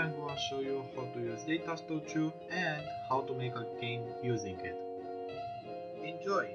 I'm gonna show you how to use Datastore2 and how to make a game using it. Enjoy!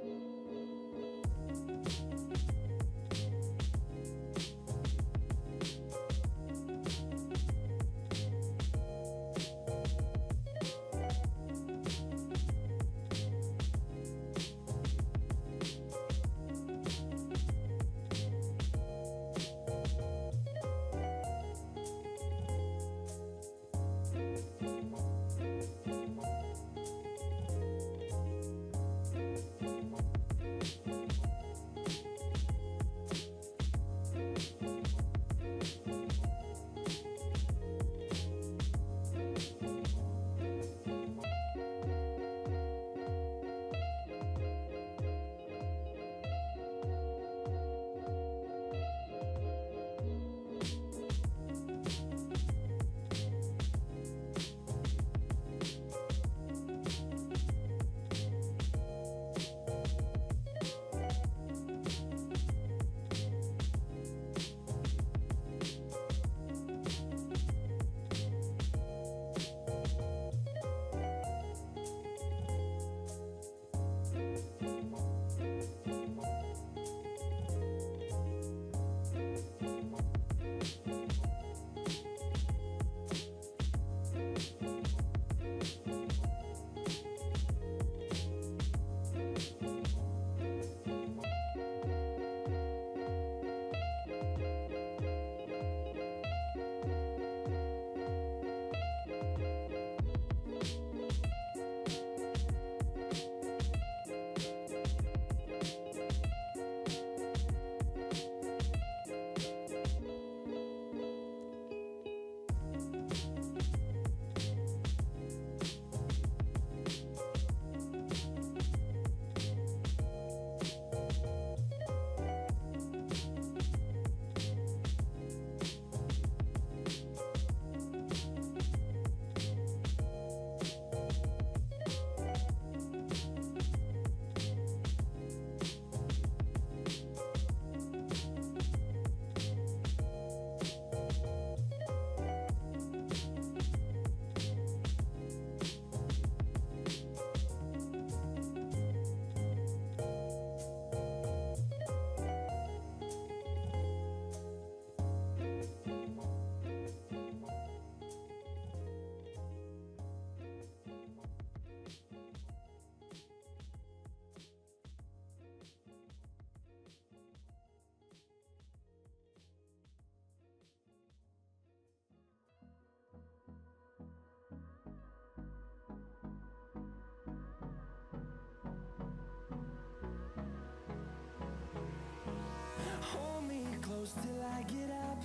Hold me close till I get up.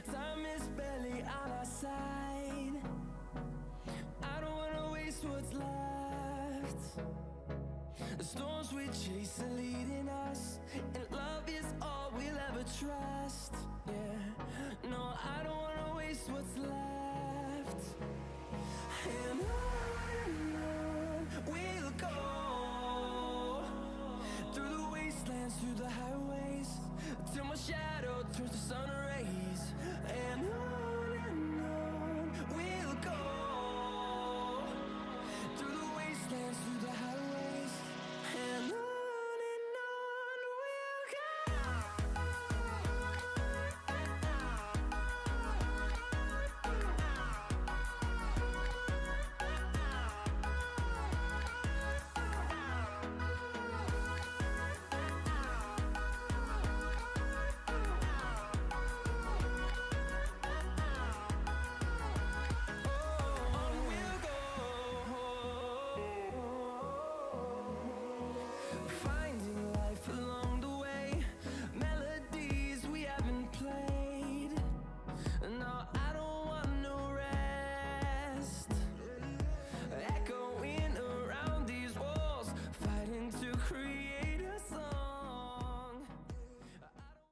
Time is barely on our side. I don't wanna waste what's left. The storms we chase are leading us, and love is all we'll ever trust. Yeah, no, I don't wanna waste what's left. And on we'll go, through the wastelands, through the highways, till my shadow turns to sun